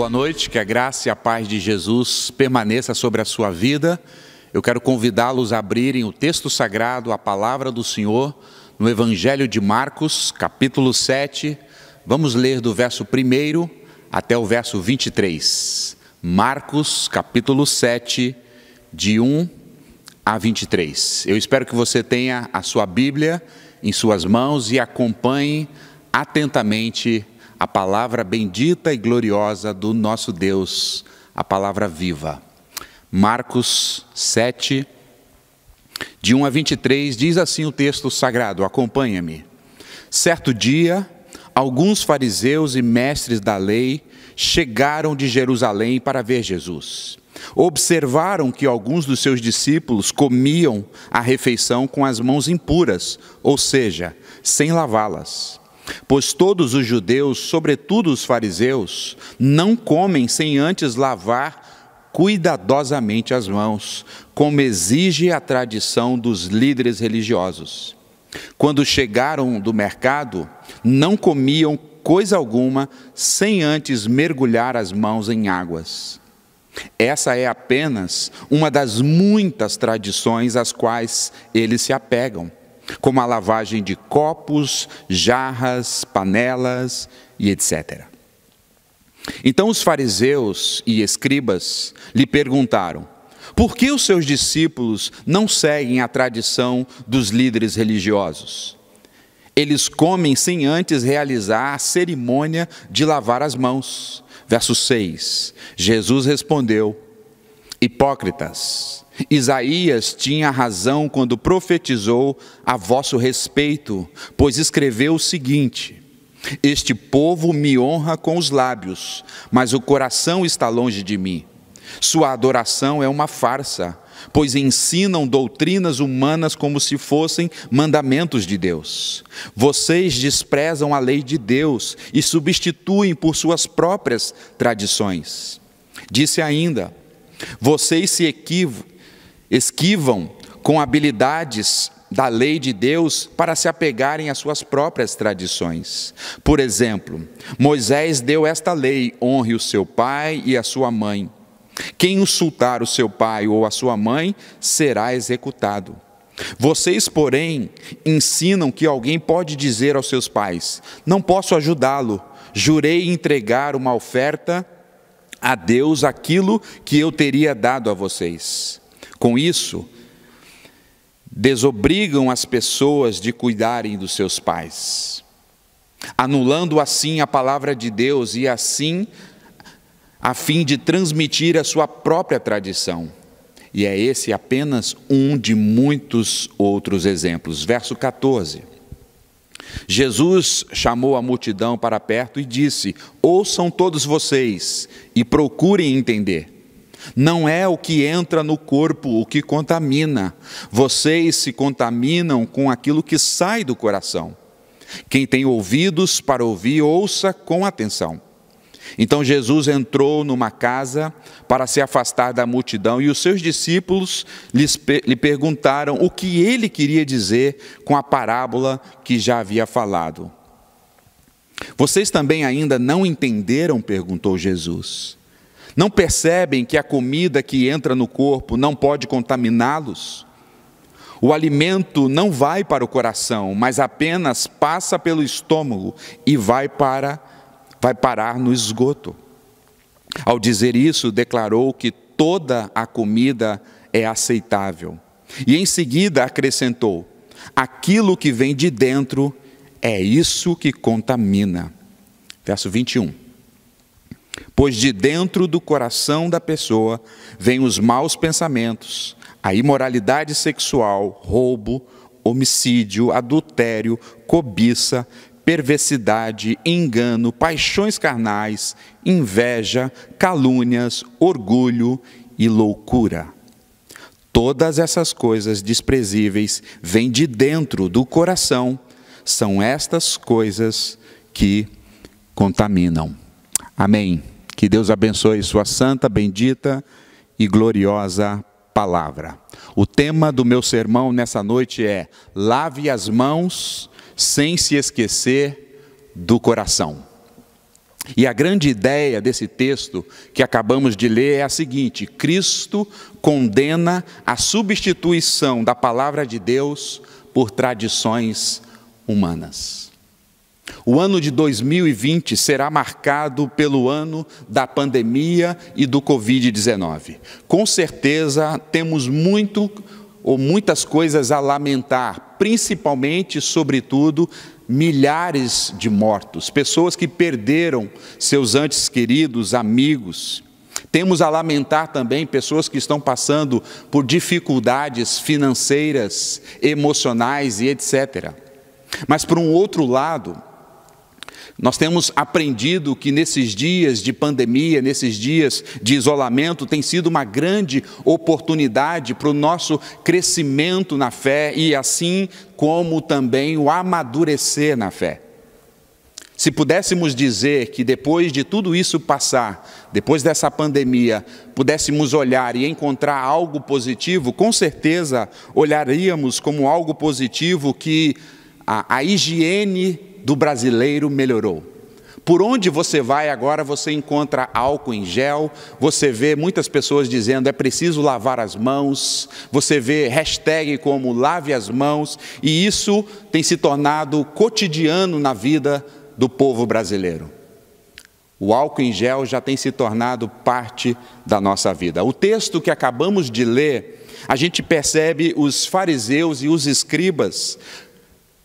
Boa noite, que a graça e a paz de Jesus permaneça sobre a sua vida. Eu quero convidá-los a abrirem o texto sagrado, a palavra do Senhor, no Evangelho de Marcos, capítulo 7. Vamos ler do verso 1 até o verso 23. Marcos, capítulo 7, de 1 a 23. Eu espero que você tenha a sua Bíblia em suas mãos e acompanhe atentamente a palavra bendita e gloriosa do nosso Deus, a palavra viva. Marcos 7, de 1 a 23, diz assim o texto sagrado, acompanha-me. Certo dia, alguns fariseus e mestres da lei chegaram de Jerusalém para ver Jesus. Observaram que alguns dos seus discípulos comiam a refeição com as mãos impuras, ou seja, sem lavá-las. Pois todos os judeus, sobretudo os fariseus, não comem sem antes lavar cuidadosamente as mãos, como exige a tradição dos líderes religiosos. Quando chegaram do mercado, não comiam coisa alguma sem antes mergulhar as mãos em águas. Essa é apenas uma das muitas tradições às quais eles se apegam, como a lavagem de copos, jarras, panelas e etc. Então os fariseus e escribas lhe perguntaram: por que os seus discípulos não seguem a tradição dos líderes religiosos? Eles comem sem antes realizar a cerimônia de lavar as mãos. Verso 6, Jesus respondeu: hipócritas, Isaías tinha razão quando profetizou a vosso respeito, pois escreveu o seguinte: este povo me honra com os lábios, mas o coração está longe de mim. Sua adoração é uma farsa, pois ensinam doutrinas humanas como se fossem mandamentos de Deus. Vocês desprezam a lei de Deus e substituem por suas próprias tradições. Disse ainda: vocês se esquivam com habilidades da lei de Deus para se apegarem às suas próprias tradições. Por exemplo, Moisés deu esta lei: honre o seu pai e a sua mãe. Quem insultar o seu pai ou a sua mãe será executado. Vocês, porém, ensinam que alguém pode dizer aos seus pais: não posso ajudá-lo, jurei entregar uma oferta a Deus aquilo que eu teria dado a vocês. Com isso, desobrigam as pessoas de cuidarem dos seus pais, anulando assim a palavra de Deus e assim a fim de transmitir a sua própria tradição. E é esse apenas um de muitos outros exemplos. Verso 14. Jesus chamou a multidão para perto e disse: ouçam todos vocês e procurem entender. Não é o que entra no corpo o que contamina. Vocês se contaminam com aquilo que sai do coração. Quem tem ouvidos para ouvir, ouça com atenção. Então Jesus entrou numa casa para se afastar da multidão e os seus discípulos lhe perguntaram o que ele queria dizer com a parábola que já havia falado. Vocês também ainda não entenderam? Perguntou Jesus. Não percebem que a comida que entra no corpo não pode contaminá-los? O alimento não vai para o coração, mas apenas passa pelo estômago e vai parar no esgoto. Ao dizer isso, declarou que toda a comida é aceitável. E em seguida acrescentou: aquilo que vem de dentro é isso que contamina. Verso 21. Pois de dentro do coração da pessoa vêm os maus pensamentos, a imoralidade sexual, roubo, homicídio, adultério, cobiça, perversidade, engano, paixões carnais, inveja, calúnias, orgulho e loucura. Todas essas coisas desprezíveis vêm de dentro do coração. São estas coisas que contaminam. Amém. Que Deus abençoe sua santa, bendita e gloriosa palavra. O tema do meu sermão nessa noite é: lave as mãos sem se esquecer do coração. E a grande ideia desse texto que acabamos de ler é a seguinte: Cristo condena a substituição da palavra de Deus por tradições humanas. O ano de 2020 será marcado pelo ano da pandemia e do Covid-19. Com certeza temos muitas coisas a lamentar, principalmente, sobretudo, milhares de mortos, pessoas que perderam seus entes queridos, amigos. Temos a lamentar também pessoas que estão passando por dificuldades financeiras, emocionais e etc. Mas, por um outro lado, nós temos aprendido que nesses dias de pandemia, nesses dias de isolamento, tem sido uma grande oportunidade para o nosso crescimento na fé e assim como também o amadurecer na fé. Se pudéssemos dizer que depois de tudo isso passar, depois dessa pandemia, pudéssemos olhar e encontrar algo positivo, com certeza olharíamos como algo positivo que a higiene do brasileiro melhorou. Por onde você vai agora, você encontra álcool em gel, você vê muitas pessoas dizendo é preciso lavar as mãos, você vê hashtag como lave as mãos, e isso tem se tornado cotidiano na vida do povo brasileiro. O álcool em gel já tem se tornado parte da nossa vida. O texto que acabamos de ler, a gente percebe os fariseus e os escribas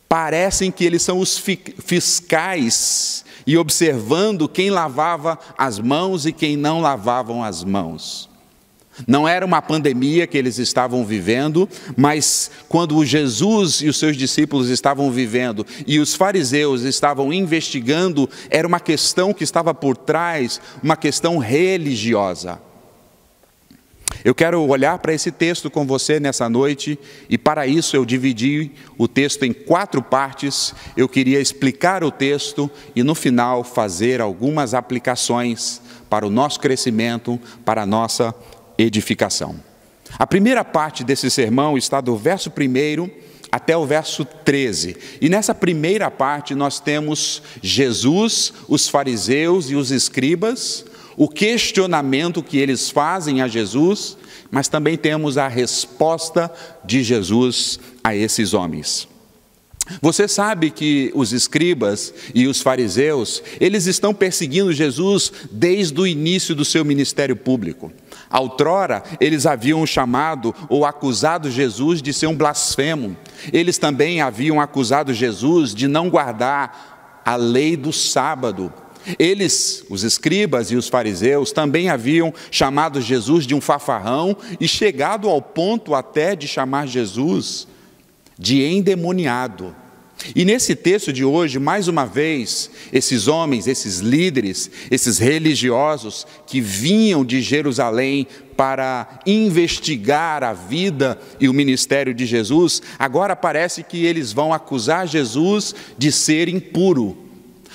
parecem que eles são os fiscais e observando quem lavava as mãos e quem não lavavam as mãos. Não era uma pandemia que eles estavam vivendo, mas quando Jesus e os seus discípulos estavam vivendo e os fariseus estavam investigando, era uma questão que estava por trás, uma questão religiosa. Eu quero olhar para esse texto com você nessa noite e para isso eu dividi o texto em 4 partes. Eu queria explicar o texto e no final fazer algumas aplicações para o nosso crescimento, para a nossa edificação. A primeira parte desse sermão está do verso 1 até o verso 13. E nessa primeira parte nós temos Jesus, os fariseus e os escribas, o questionamento que eles fazem a Jesus, mas também temos a resposta de Jesus a esses homens. Você sabe que os escribas e os fariseus, eles estão perseguindo Jesus desde o início do seu ministério público. Outrora, eles haviam chamado ou acusado Jesus de ser um blasfemo. Eles também haviam acusado Jesus de não guardar a lei do sábado. Eles, os escribas e os fariseus, também haviam chamado Jesus de um fanfarrão e chegado ao ponto até de chamar Jesus de endemoniado. E nesse texto de hoje, mais uma vez, esses homens, esses líderes, esses religiosos que vinham de Jerusalém para investigar a vida e o ministério de Jesus, agora parece que eles vão acusar Jesus de ser impuro.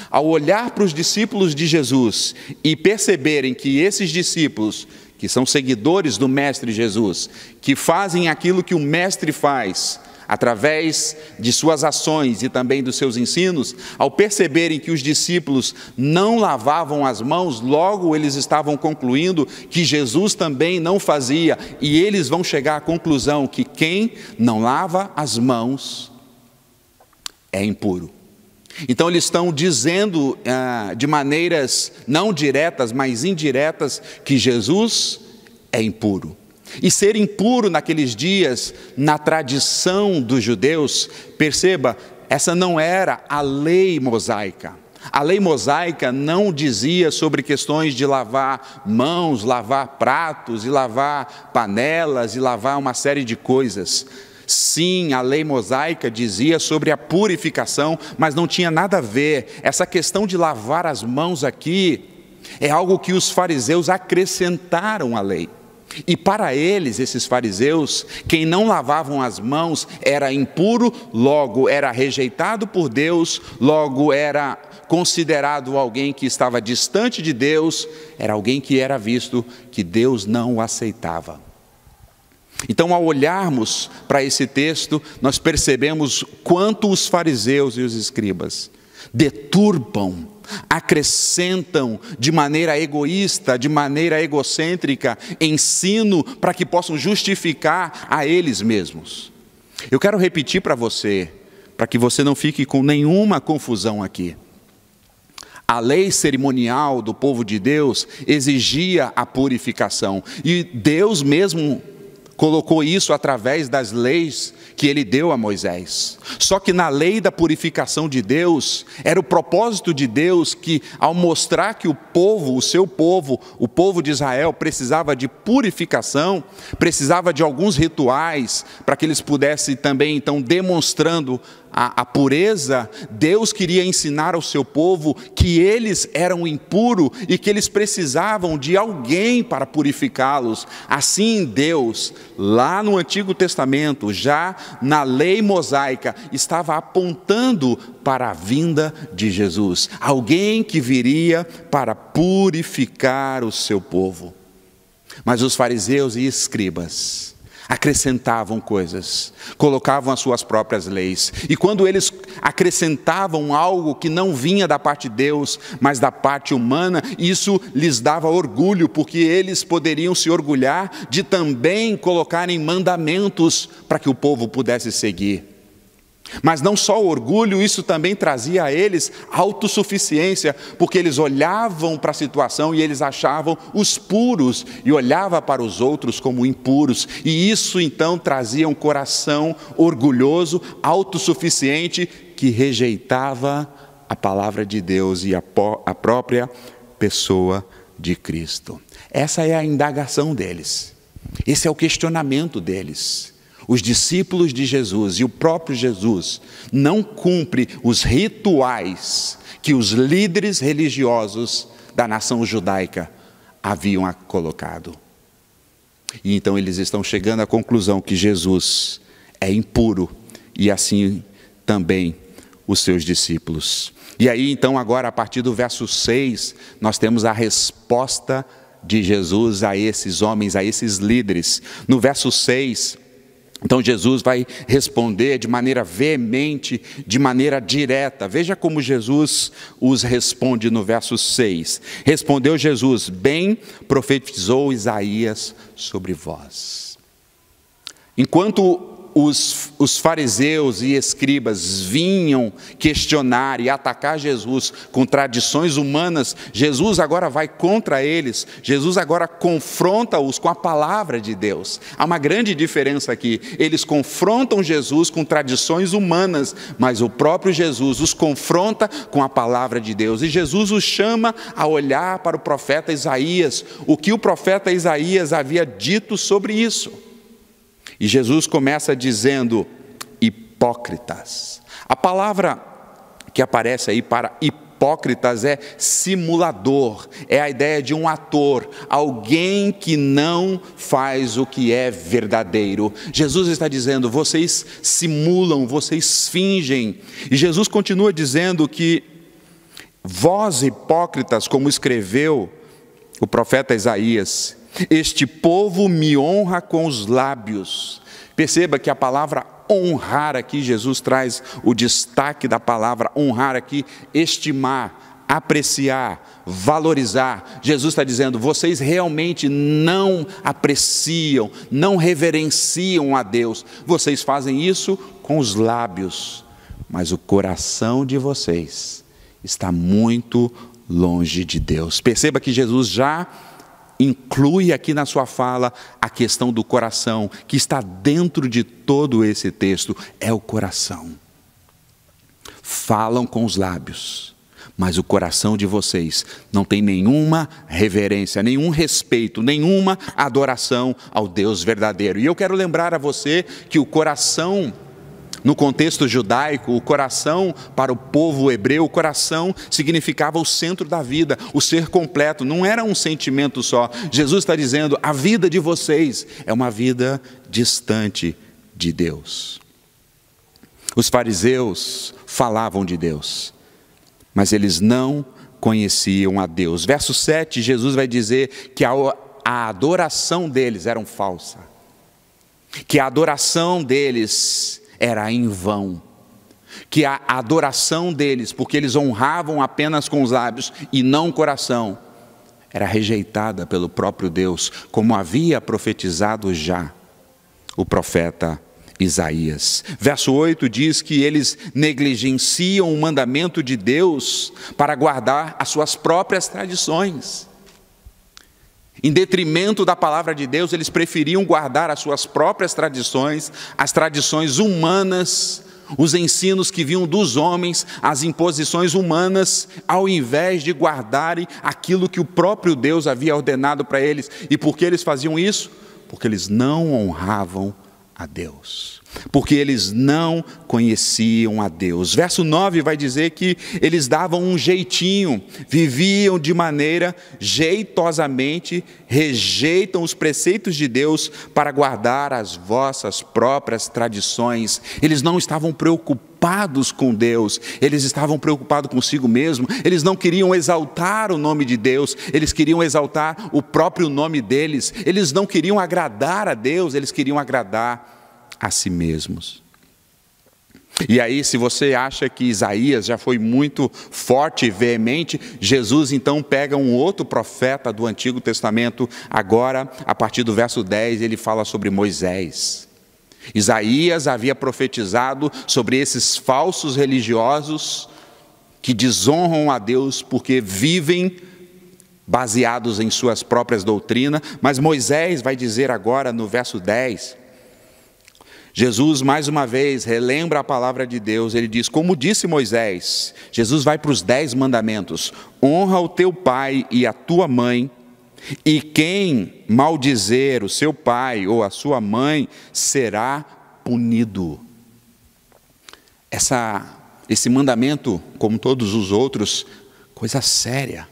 Ao olhar para os discípulos de Jesus e perceberem que esses discípulos, que são seguidores do Mestre Jesus, que fazem aquilo que o Mestre faz, através de suas ações e também dos seus ensinos, ao perceberem que os discípulos não lavavam as mãos, logo eles estavam concluindo que Jesus também não fazia, e eles vão chegar à conclusão que quem não lava as mãos é impuro. Então eles estão dizendo de maneiras não diretas, mas indiretas, que Jesus é impuro. E ser impuro naqueles dias, na tradição dos judeus, perceba, essa não era a lei mosaica. A lei mosaica não dizia sobre questões de lavar mãos, lavar pratos, e lavar panelas, e lavar uma série de coisas. Sim, a lei mosaica dizia sobre a purificação, mas não tinha nada a ver. Essa questão de lavar as mãos aqui é algo que os fariseus acrescentaram à lei. E para eles, esses fariseus, quem não lavavam as mãos era impuro, logo era rejeitado por Deus, logo era considerado alguém que estava distante de Deus, era alguém que era visto que Deus não o aceitava. Então, ao olharmos para esse texto, nós percebemos quanto os fariseus e os escribas deturpam acrescentam de maneira egoísta, de maneira egocêntrica, ensino para que possam justificar a eles mesmos. Eu quero repetir para você, para que você não fique com nenhuma confusão aqui. A lei cerimonial do povo de Deus exigia a purificação, e Deus mesmo colocou isso através das leis que ele deu a Moisés. Só que na lei da purificação de Deus, era o propósito de Deus que, ao mostrar que o povo, o seu povo, o povo de Israel, precisava de purificação, precisava de alguns rituais, para que eles pudessem também, então, demonstrando a pureza, Deus queria ensinar ao seu povo que eles eram impuros e que eles precisavam de alguém para purificá-los. Assim Deus, lá no Antigo Testamento, já na lei mosaica, estava apontando para a vinda de Jesus, alguém que viria para purificar o seu povo. Mas os fariseus e escribas acrescentavam coisas, colocavam as suas próprias leis, e quando eles acrescentavam algo que não vinha da parte de Deus, mas da parte humana, isso lhes dava orgulho, porque eles poderiam se orgulhar de também colocarem mandamentos para que o povo pudesse seguir. Mas não só o orgulho, isso também trazia a eles autossuficiência, porque eles olhavam para a situação e eles achavam os puros e olhavam para os outros como impuros, e isso então trazia um coração orgulhoso, autossuficiente, que rejeitava a palavra de Deus e a própria pessoa de Cristo. Essa é a indagação deles, esse é o questionamento deles. Os discípulos de Jesus e o próprio Jesus não cumprem os rituais que os líderes religiosos da nação judaica haviam colocado. E então eles estão chegando à conclusão que Jesus é impuro, e assim também os seus discípulos. E aí então agora, a partir do verso 6, nós temos a resposta de Jesus a esses homens, a esses líderes. No verso 6, então Jesus vai responder de maneira veemente, de maneira direta. Veja como Jesus os responde no verso 6. Respondeu Jesus: bem profetizou Isaías sobre vós. Enquanto os fariseus e escribas vinham questionar e atacar Jesus com tradições humanas, Jesus agora vai contra eles, Jesus agora confronta-os com a palavra de Deus. Há uma grande diferença aqui, eles confrontam Jesus com tradições humanas, mas o próprio Jesus os confronta com a palavra de Deus, e Jesus os chama a olhar para o profeta Isaías, o que o profeta Isaías havia dito sobre isso. E Jesus começa dizendo: hipócritas. A palavra que aparece aí para hipócritas é simulador, é a ideia de um ator, alguém que não faz o que é verdadeiro. Jesus está dizendo: vocês simulam, vocês fingem. E Jesus continua dizendo que vós hipócritas, como escreveu o profeta Isaías, este povo me honra com os lábios. Perceba que a palavra honrar aqui, Jesus traz o destaque da palavra honrar aqui, estimar, apreciar, valorizar. Jesus está dizendo: vocês realmente não apreciam, não reverenciam a Deus. Vocês fazem isso com os lábios, mas o coração de vocês está muito longe de Deus. Perceba que Jesus já inclui aqui na sua fala a questão do coração, que está dentro de todo esse texto, é o coração. Falam com os lábios, mas o coração de vocês não tem nenhuma reverência, nenhum respeito, nenhuma adoração ao Deus verdadeiro. E eu quero lembrar a você que o coração, no contexto judaico, o coração para o povo hebreu, o coração significava o centro da vida, o ser completo, não era um sentimento só. Jesus está dizendo: a vida de vocês é uma vida distante de Deus. Os fariseus falavam de Deus, mas eles não conheciam a Deus. Verso 7, Jesus vai dizer que a adoração deles era falsa, que a adoração deles era em vão. que a adoração deles, porque eles honravam apenas com os lábios e não o coração, era rejeitada pelo próprio Deus, como havia profetizado já o profeta Isaías. Verso 8 diz que eles negligenciam o mandamento de Deus para guardar as suas próprias tradições. Em detrimento da palavra de Deus, eles preferiam guardar as suas próprias tradições, as tradições humanas, os ensinos que vinham dos homens, as imposições humanas, ao invés de guardarem aquilo que o próprio Deus havia ordenado para eles. E por que eles faziam isso? Porque eles não honravam a Deus, porque eles não conheciam a Deus. Verso 9 vai dizer que eles davam um jeitinho, viviam de maneira jeitosamente, rejeitam os preceitos de Deus para guardar as vossas próprias tradições. Eles não estavam preocupados com Deus, eles estavam preocupados consigo mesmo. Eles não queriam exaltar o nome de Deus, eles queriam exaltar o próprio nome deles. Eles não queriam agradar a Deus, eles queriam agradar a si mesmos. E aí, se você acha que Isaías já foi muito forte e veemente, Jesus então pega um outro profeta do Antigo Testamento. Agora, a partir do verso 10, ele fala sobre Moisés. Isaías havia profetizado sobre esses falsos religiosos que desonram a Deus porque vivem baseados em suas próprias doutrinas. Mas Moisés vai dizer agora no verso 10, Jesus mais uma vez relembra a palavra de Deus. Ele diz, como disse Moisés, Jesus vai para os 10 mandamentos: honra o teu pai e a tua mãe, e quem maldizer o seu pai ou a sua mãe será punido. Esse mandamento, como todos os outros, coisa séria.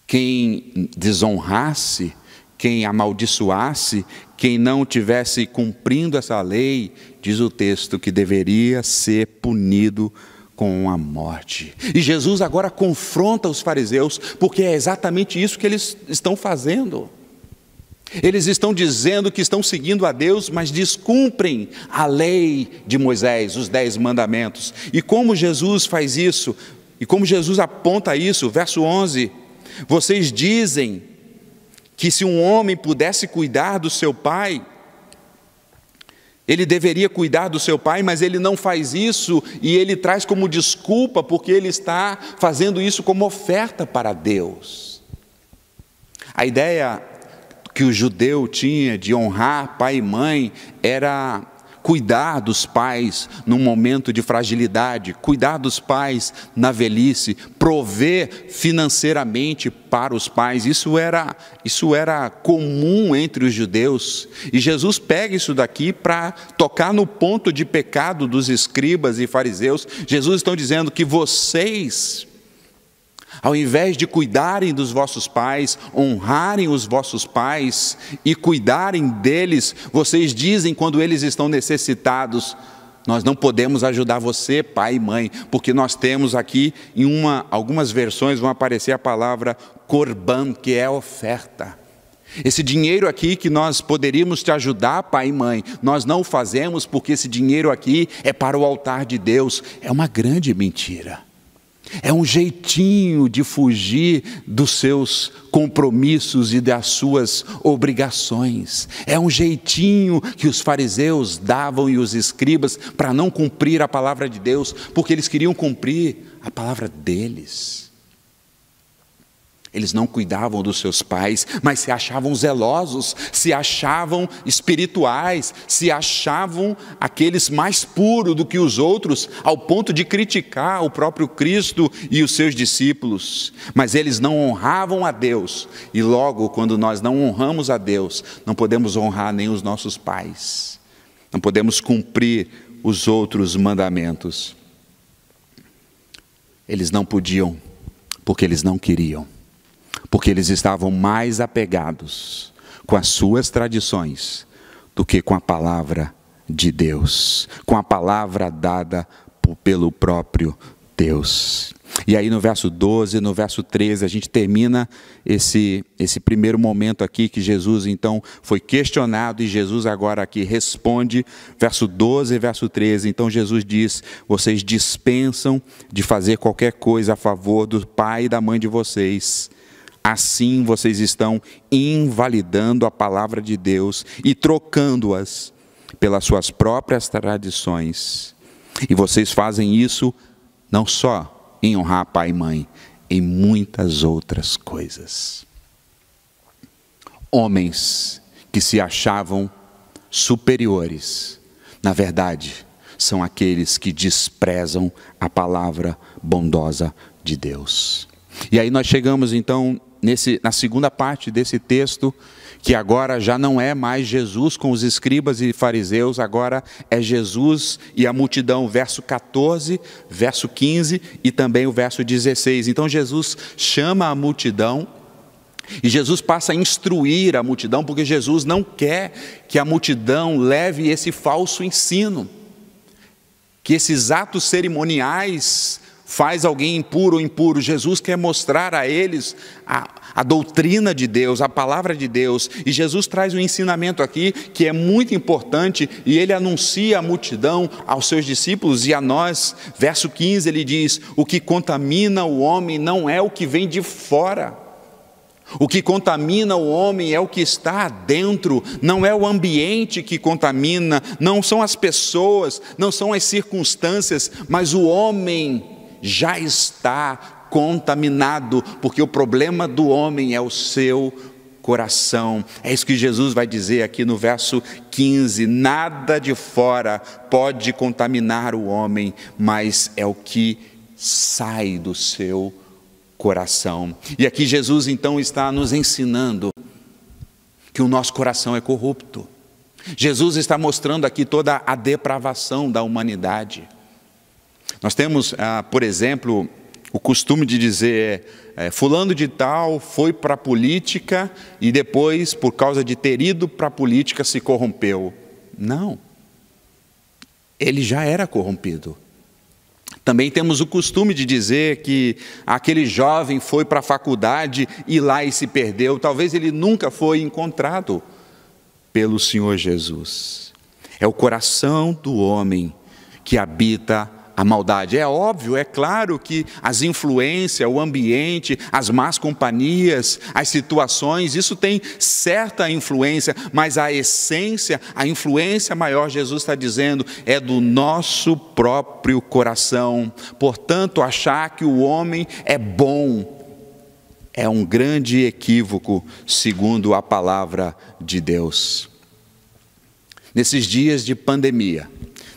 Quem desonrasse, quem amaldiçoasse, quem não tivesse cumprindo essa lei, diz o texto que deveria ser punido com a morte. E Jesus agora confronta os fariseus, porque é exatamente isso que eles estão fazendo. Eles estão dizendo que estão seguindo a Deus, mas descumprem a lei de Moisés, os 10 mandamentos. E como Jesus faz isso? E como Jesus aponta isso? Verso 11, vocês dizem que se um homem pudesse cuidar do seu pai, ele deveria cuidar do seu pai, mas ele não faz isso, e ele traz como desculpa, porque ele está fazendo isso como oferta para Deus. A ideia que o judeu tinha de honrar pai e mãe era cuidar dos pais num momento de fragilidade, cuidar dos pais na velhice, prover financeiramente para os pais. Isso era comum entre os judeus. E Jesus pega isso daqui para tocar no ponto de pecado dos escribas e fariseus. Jesus está dizendo que vocês, ao invés de cuidarem dos vossos pais, honrarem os vossos pais e cuidarem deles, vocês dizem quando eles estão necessitados, nós não podemos ajudar você, pai e mãe, porque nós temos aqui, algumas versões vão aparecer a palavra corban, que é oferta. Esse dinheiro aqui que nós poderíamos te ajudar, pai e mãe, nós não fazemos porque esse dinheiro aqui é para o altar de Deus. É uma grande mentira. É um jeitinho de fugir dos seus compromissos e das suas obrigações. É um jeitinho que os fariseus davam e os escribas para não cumprir a palavra de Deus, porque eles queriam cumprir a palavra deles. Eles não cuidavam dos seus pais, mas se achavam zelosos, se achavam espirituais, se achavam aqueles mais puros do que os outros, ao ponto de criticar o próprio Cristo e os seus discípulos. Mas eles não honravam a Deus, e logo, quando nós não honramos a Deus, não podemos honrar nem os nossos pais, não podemos cumprir os outros mandamentos. Eles não podiam, porque eles não queriam. Porque eles estavam mais apegados com as suas tradições do que com a palavra de Deus, com a palavra dada pelo próprio Deus. E aí no verso 12, no verso 13, a gente termina esse primeiro momento aqui que Jesus então foi questionado e Jesus agora aqui responde, verso 12 e verso 13. Então Jesus diz: vocês dispensam de fazer qualquer coisa a favor do pai e da mãe de vocês. Assim vocês estão invalidando a palavra de Deus e trocando-as pelas suas próprias tradições. E vocês fazem isso não só em honrar pai e mãe, em muitas outras coisas. Homens que se achavam superiores, na verdade, são aqueles que desprezam a palavra bondosa de Deus. E aí nós chegamos então na segunda parte desse texto, que agora já não é mais Jesus com os escribas e fariseus, agora é Jesus e a multidão, verso 14, verso 15 e também o verso 16. Então Jesus chama a multidão e Jesus passa a instruir a multidão, porque Jesus não quer que a multidão leve esse falso ensino, que esses atos cerimoniais faz alguém impuro ou impuro. Jesus quer mostrar a eles a doutrina de Deus, a palavra de Deus. E Jesus traz um ensinamento aqui que é muito importante e ele anuncia à multidão, aos seus discípulos e a nós. Verso 15 ele diz: o que contamina o homem não é o que vem de fora. O que contamina o homem é o que está dentro, não é o ambiente que contamina, não são as pessoas, não são as circunstâncias, mas o homem já está contaminado, porque o problema do homem é o seu coração. É isso que Jesus vai dizer aqui no verso 15: nada de fora pode contaminar o homem, mas é o que sai do seu coração. E aqui Jesus então está nos ensinando que o nosso coração é corrupto. Jesus está mostrando aqui toda a depravação da humanidade. Nós temos, por exemplo, o costume de dizer: fulano de tal foi para a política e depois, por causa de ter ido para a política, se corrompeu. Não, ele já era corrompido. Também temos o costume de dizer que aquele jovem foi para a faculdade e lá e se perdeu. Talvez ele nunca foi encontrado pelo Senhor Jesus. É o coração do homem que habita a maldade. É óbvio, é claro que as influências, o ambiente, as más companhias, as situações, isso tem certa influência, mas a essência, a influência maior, Jesus está dizendo, é do nosso próprio coração. Portanto, achar que o homem é bom é um grande equívoco, segundo a palavra de Deus. Nesses dias de pandemia,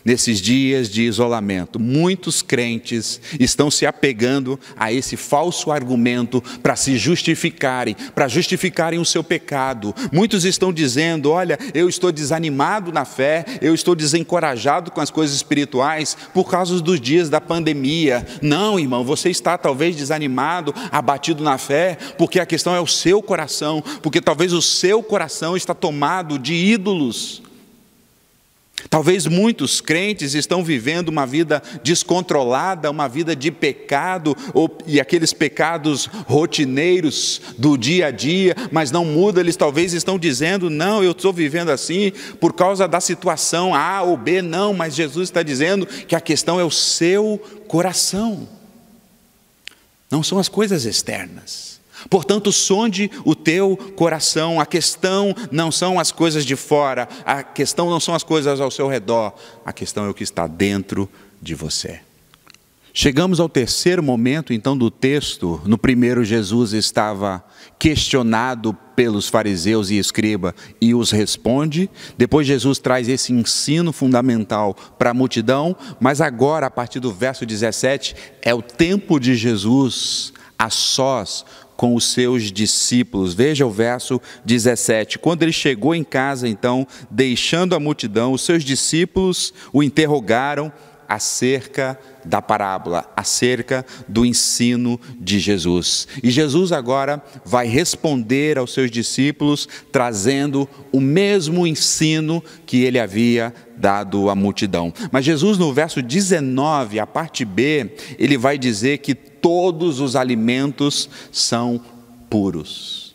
nesses dias de isolamento, muitos crentes estão se apegando a esse falso argumento para se justificarem, para justificarem o seu pecado. Muitos estão dizendo: olha, eu estou desanimado na fé, eu estou desencorajado com as coisas espirituais por causa dos dias da pandemia. Não, irmão, você está talvez desanimado, abatido na fé, porque a questão é o seu coração, porque talvez o seu coração está tomado de ídolos. Talvez muitos crentes estão vivendo uma vida descontrolada, uma vida de pecado, e aqueles pecados rotineiros do dia a dia, mas não muda. Eles talvez estão dizendo: não, eu estou vivendo assim por causa da situação A ou B. Não, mas Jesus está dizendo que a questão é o seu coração, não são as coisas externas. Portanto, sonde o teu coração. A questão não são as coisas de fora, a questão não são as coisas ao seu redor, a questão é o que está dentro de você. Chegamos ao terceiro momento então do texto. No primeiro, Jesus estava questionado pelos fariseus e escribas e os responde. Depois Jesus traz esse ensino fundamental para a multidão, mas agora, a partir do verso 17, é o tempo de Jesus a sós com os seus discípulos. Veja o verso 17. Quando ele chegou em casa, então, deixando a multidão, os seus discípulos o interrogaram acerca da parábola, acerca do ensino de Jesus. E Jesus agora vai responder aos seus discípulos, trazendo o mesmo ensino que ele havia dado à multidão. Mas Jesus, no verso 19, a parte B, ele vai dizer que todos os alimentos são puros.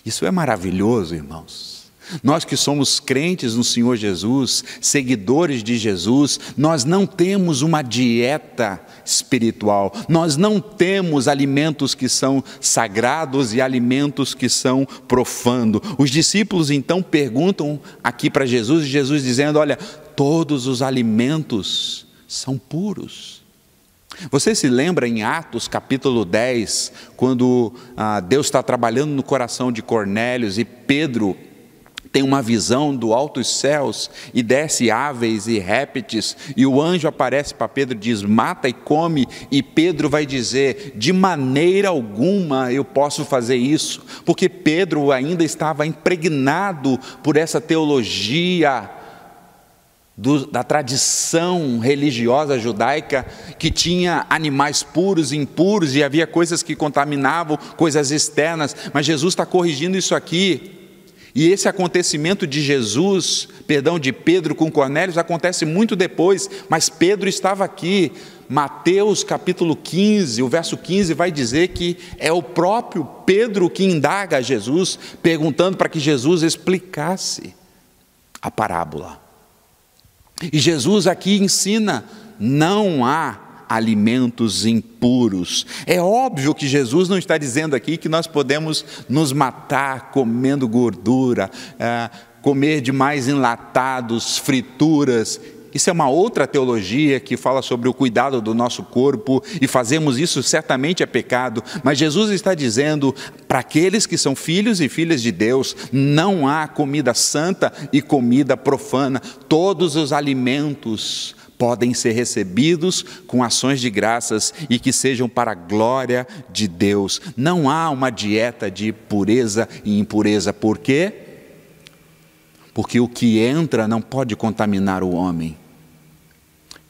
Isso é maravilhoso, irmãos. Nós que somos crentes no Senhor Jesus, seguidores de Jesus, nós não temos uma dieta espiritual, nós não temos alimentos que são sagrados e alimentos que são profanos. Os discípulos então perguntam aqui para Jesus, e Jesus dizendo: olha, todos os alimentos são puros. Você se lembra em Atos capítulo 10, quando Deus está trabalhando no coração de Cornélio e Pedro tem uma visão do altos céus e desce aves e répteis, e o anjo aparece para Pedro e diz: mata e come, e Pedro vai dizer: de maneira alguma eu posso fazer isso, porque Pedro ainda estava impregnado por essa teologia da tradição religiosa judaica, que tinha animais puros e impuros, e havia coisas que contaminavam, coisas externas, mas Jesus está corrigindo isso aqui. E esse acontecimento de de Pedro com Cornélio acontece muito depois, mas Pedro estava aqui. Mateus capítulo 15, o verso 15 vai dizer que é o próprio Pedro que indaga a Jesus, perguntando para que Jesus explicasse a parábola. E Jesus aqui ensina: não há alimentos impuros. É óbvio que Jesus não está dizendo aqui que nós podemos nos matar comendo gordura, comer demais enlatados, frituras. Isso é uma outra teologia que fala sobre o cuidado do nosso corpo, e fazemos isso certamente é pecado, mas Jesus está dizendo para aqueles que são filhos e filhas de Deus: não há comida santa e comida profana. Todos os alimentos podem ser recebidos com ações de graças e que sejam para a glória de Deus. Não há uma dieta de pureza e impureza. Por quê? Porque o que entra não pode contaminar o homem.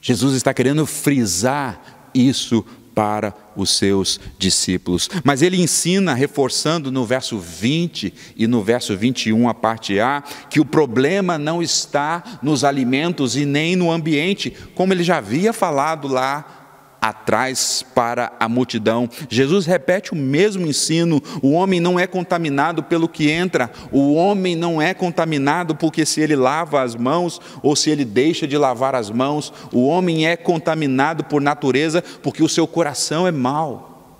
Jesus está querendo frisar isso para os seus discípulos. Mas ele ensina, reforçando no verso 20 e no verso 21, a parte A, que o problema não está nos alimentos e nem no ambiente, como ele já havia falado lá atrás para a multidão. Jesus repete o mesmo ensino: o homem não é contaminado pelo que entra, o homem não é contaminado porque se ele lava as mãos ou se ele deixa de lavar as mãos, o homem é contaminado por natureza porque o seu coração é mau.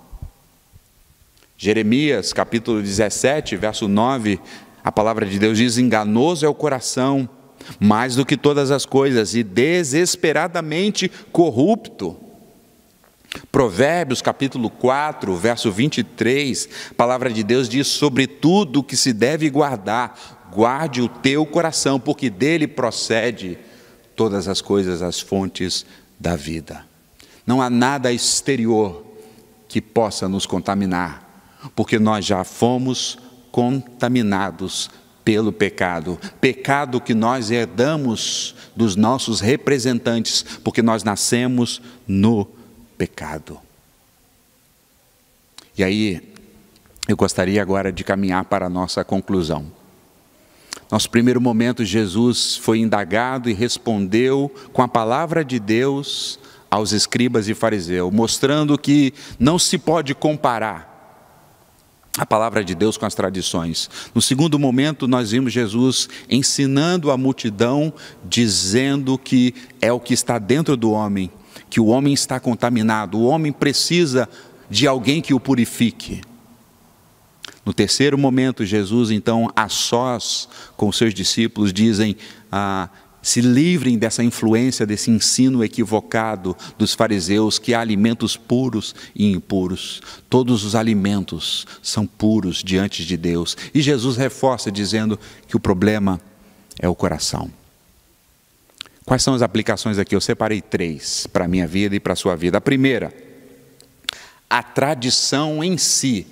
Jeremias capítulo 17, verso 9, a palavra de Deus diz: enganoso é o coração, mais do que todas as coisas, e desesperadamente corrupto. Provérbios capítulo 4, verso 23, a palavra de Deus diz: sobre tudo que se deve guardar, guarde o teu coração, porque dele procede todas as coisas, as fontes da vida. Não há nada exterior que possa nos contaminar, porque nós já fomos contaminados pelo pecado. Pecado que nós herdamos dos nossos representantes, porque nós nascemos no pecado. E aí, eu gostaria agora de caminhar para a nossa conclusão. Nosso primeiro momento, Jesus foi indagado e respondeu com a palavra de Deus aos escribas e fariseus, mostrando que não se pode comparar a palavra de Deus com as tradições. No segundo momento, nós vimos Jesus ensinando a multidão, dizendo que é o que está dentro do homem, que o homem está contaminado, o homem precisa de alguém que o purifique. No terceiro momento, Jesus, então, a sós com os seus discípulos, dizem: se livrem dessa influência, desse ensino equivocado dos fariseus, que há alimentos puros e impuros. Todos os alimentos são puros diante de Deus. E Jesus reforça dizendo que o problema é o coração. Quais são as aplicações aqui? Eu separei 3 para a minha vida e para a sua vida. A primeira: a tradição em si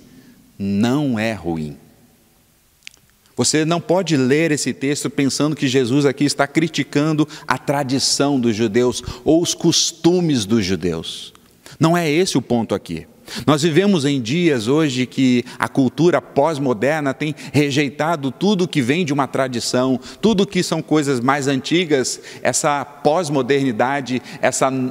não é ruim. Você não pode ler esse texto pensando que Jesus aqui está criticando a tradição dos judeus ou os costumes dos judeus. Não é esse o ponto aqui. Nós vivemos em dias hoje que a cultura pós-moderna tem rejeitado tudo que vem de uma tradição, tudo que são coisas mais antigas, essa pós-modernidade,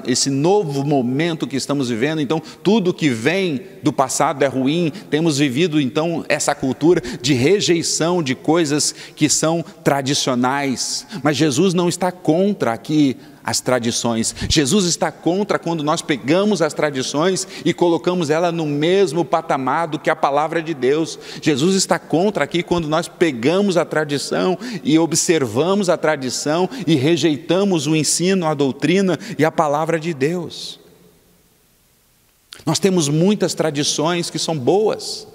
esse novo momento que estamos vivendo. Então, tudo que vem do passado é ruim. Temos vivido, então, essa cultura de rejeição de coisas que são tradicionais. Mas Jesus não está contra aqui as tradições. Jesus está contra quando nós pegamos as tradições e colocamos ela no mesmo patamar do que a palavra de Deus. Jesus está contra aqui quando nós pegamos a tradição e observamos a tradição e rejeitamos o ensino, a doutrina e a palavra de Deus. Nós temos muitas tradições que são boas.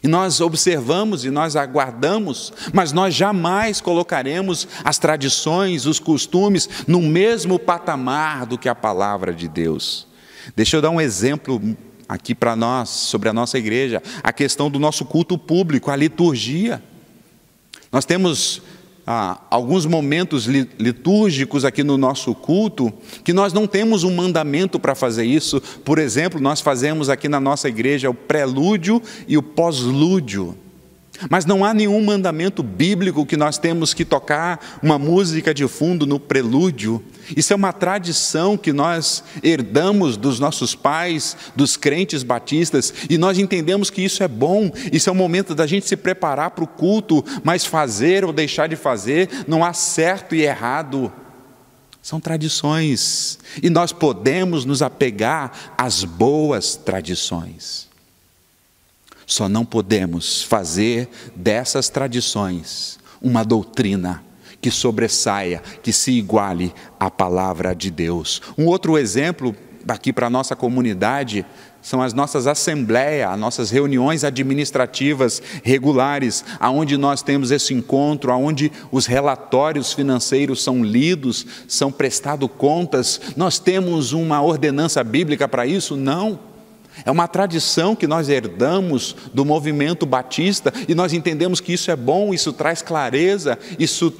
E nós observamos e nós aguardamos, mas nós jamais colocaremos as tradições, os costumes, no mesmo patamar do que a palavra de Deus. Deixa eu dar um exemplo aqui para nós, sobre a nossa igreja, a questão do nosso culto público, a liturgia. Nós temos alguns momentos litúrgicos aqui no nosso culto, que nós não temos um mandamento para fazer isso. Por exemplo, nós fazemos aqui na nossa igreja o prelúdio e o pós-lúdio. Mas não há nenhum mandamento bíblico que nós temos que tocar uma música de fundo no prelúdio. Isso é uma tradição que nós herdamos dos nossos pais, dos crentes batistas, e nós entendemos que isso é bom. Isso é o momento da gente se preparar para o culto, mas fazer ou deixar de fazer, não há certo e errado. São tradições, e nós podemos nos apegar às boas tradições. Só não podemos fazer dessas tradições uma doutrina que sobressaia, que se iguale à palavra de Deus. Um outro exemplo aqui para a nossa comunidade são as nossas assembleias, as nossas reuniões administrativas regulares, aonde nós temos esse encontro, aonde os relatórios financeiros são lidos, são prestados contas. Nós temos uma ordenança bíblica para isso? Não. É uma tradição que nós herdamos do movimento batista e nós entendemos que isso é bom, isso traz clareza, isso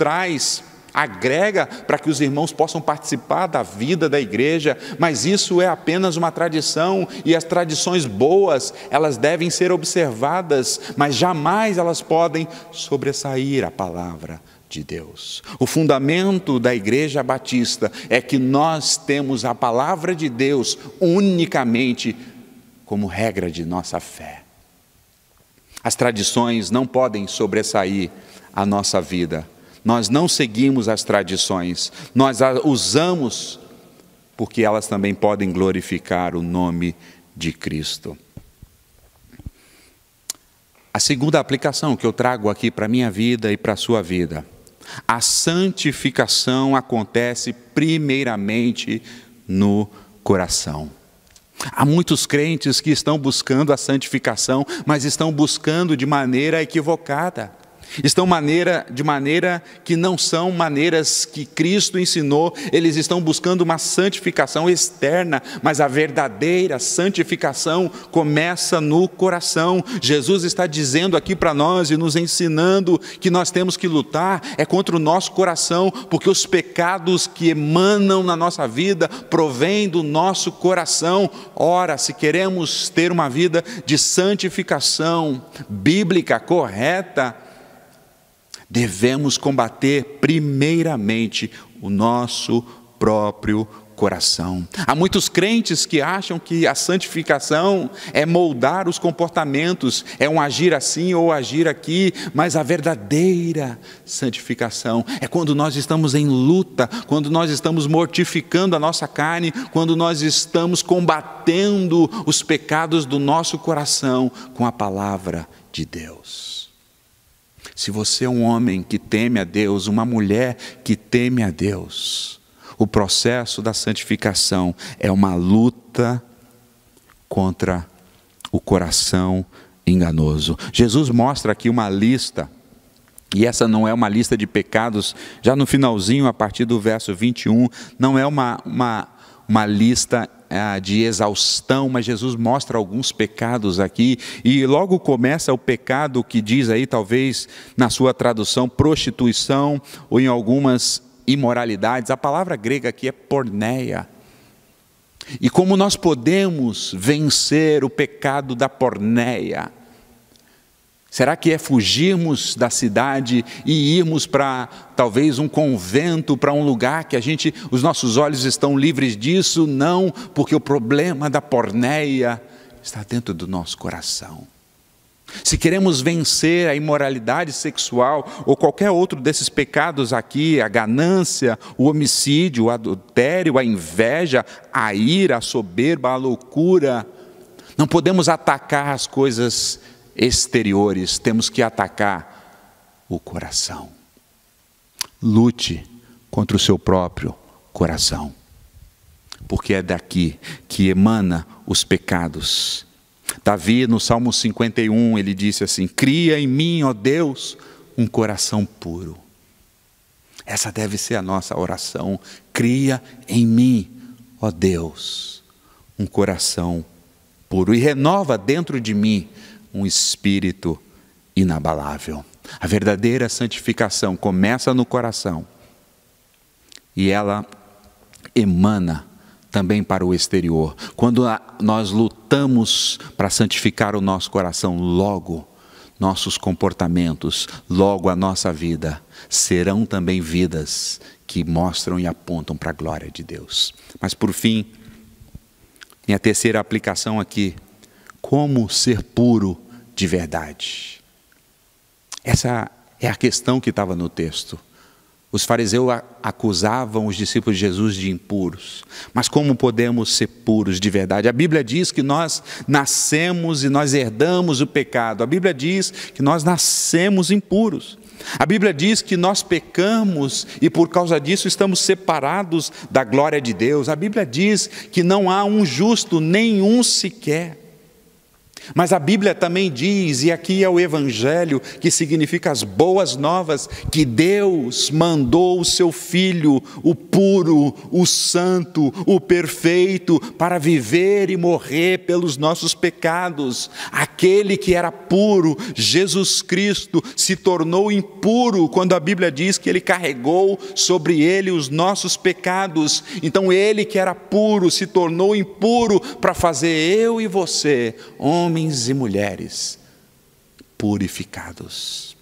agrega para que os irmãos possam participar da vida da igreja, mas isso é apenas uma tradição e as tradições boas, elas devem ser observadas, mas jamais elas podem sobressair a palavra de Deus. O fundamento da igreja batista é que nós temos a palavra de Deus unicamente como regra de nossa fé. As tradições não podem sobressair a nossa vida. Nós não seguimos as tradições, nós as usamos porque elas também podem glorificar o nome de Cristo. A segunda aplicação que eu trago aqui para a minha vida e para a sua vida: a santificação acontece primeiramente no coração. Há muitos crentes que estão buscando a santificação, mas estão buscando de maneira equivocada. Estão de maneira que não são maneiras que Cristo ensinou. Eles estão buscando uma santificação externa, mas a verdadeira santificação começa no coração. Jesus está dizendo aqui para nós e nos ensinando que nós temos que lutar contra o nosso coração, porque os pecados que emanam na nossa vida provêm do nosso coração. Ora, se queremos ter uma vida de santificação bíblica correta, devemos combater primeiramente o nosso próprio coração. Há muitos crentes que acham que a santificação é moldar os comportamentos, é um agir assim ou agir aqui, mas a verdadeira santificação é quando nós estamos em luta, quando nós estamos mortificando a nossa carne, quando nós estamos combatendo os pecados do nosso coração com a palavra de Deus. Se você é um homem que teme a Deus, uma mulher que teme a Deus, o processo da santificação é uma luta contra o coração enganoso. Jesus mostra aqui uma lista, e essa não é uma lista de pecados, já no finalzinho, a partir do verso 21, não é uma lista de exaustão, mas Jesus mostra alguns pecados aqui, e logo começa o pecado que diz aí, talvez na sua tradução, prostituição, ou em algumas imoralidades. A palavra grega aqui é porneia. E como nós podemos vencer o pecado da porneia? Será que é fugirmos da cidade e irmos para talvez um convento, para um lugar que os nossos olhos estão livres disso? Não, porque o problema da porneia está dentro do nosso coração. Se queremos vencer a imoralidade sexual ou qualquer outro desses pecados aqui, a ganância, o homicídio, o adultério, a inveja, a ira, a soberba, a loucura, não podemos atacar as coisas exteriores, temos que atacar o coração. Lute contra o seu próprio coração, porque é daqui que emana os pecados. Davi, no Salmo 51, ele disse assim: cria em mim, ó Deus, um coração puro. Essa deve ser a nossa oração. Cria em mim, ó Deus, um coração puro e renova dentro de mim um espírito inabalável. A verdadeira santificação começa no coração e ela emana também para o exterior. Quando nós lutamos para santificar o nosso coração, logo nossos comportamentos, logo a nossa vida, serão também vidas que mostram e apontam para a glória de Deus. Mas por fim, minha terceira aplicação aqui: como ser puro de verdade? Essa é a questão que estava no texto. Os fariseus acusavam os discípulos de Jesus de impuros. Mas como podemos ser puros de verdade? A Bíblia diz que nós nascemos e nós herdamos o pecado. A Bíblia diz que nós nascemos impuros. A Bíblia diz que nós pecamos e por causa disso estamos separados da glória de Deus. A Bíblia diz que não há um justo, nenhum sequer. Mas a Bíblia também diz, e aqui é o Evangelho, que significa as boas novas, que Deus mandou o seu Filho, o puro, o santo, o perfeito, para viver e morrer pelos nossos pecados. Aquele que era puro, Jesus Cristo, se tornou impuro quando a Bíblia diz que Ele carregou sobre Ele os nossos pecados. Então Ele que era puro se tornou impuro para fazer eu e você, homens e mulheres, purificados.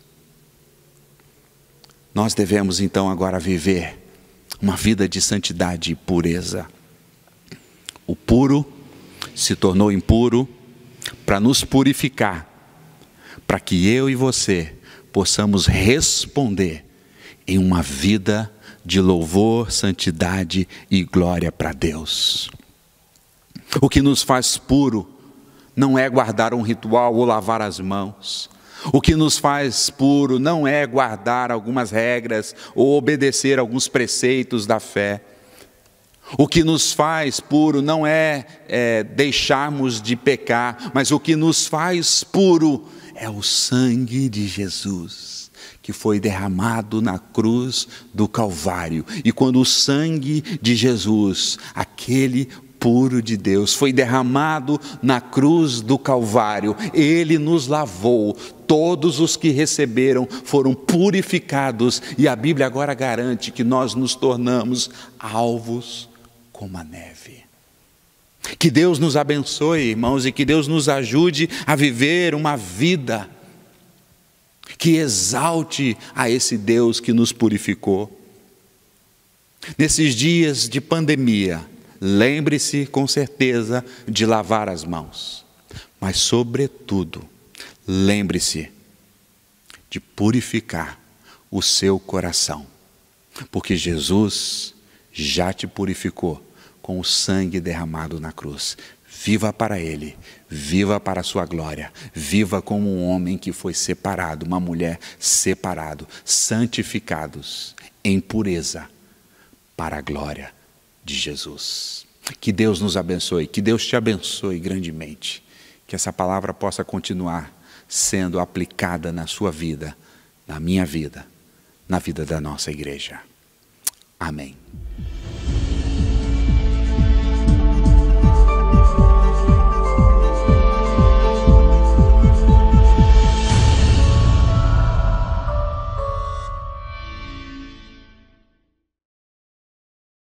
Nós devemos então agora viver uma vida de santidade e pureza. O puro se tornou impuro para nos purificar, para que eu e você possamos responder em uma vida de louvor, santidade e glória para Deus. O que nos faz puro não é guardar um ritual ou lavar as mãos. O que nos faz puro não é guardar algumas regras ou obedecer alguns preceitos da fé. O que nos faz puro não é deixarmos de pecar, mas o que nos faz puro é o sangue de Jesus, que foi derramado na cruz do Calvário. E quando o sangue de Jesus, aquele puro de Deus, foi derramado na cruz do Calvário, Ele nos lavou. Todos os que receberam foram purificados, e a Bíblia agora garante que nós nos tornamos alvos como a neve. Que Deus nos abençoe, irmãos, e que Deus nos ajude a viver uma vida que exalte a esse Deus que nos purificou. Nesses dias de pandemia, lembre-se com certeza de lavar as mãos, mas sobretudo, lembre-se de purificar o seu coração, porque Jesus já te purificou com o sangue derramado na cruz. Viva para Ele, viva para a sua glória, viva como um homem que foi separado, uma mulher separado, santificados em pureza para a glória de Jesus. Que Deus nos abençoe, que Deus te abençoe grandemente, que essa palavra possa continuar sendo aplicada na sua vida, na minha vida, na vida da nossa igreja. Amém.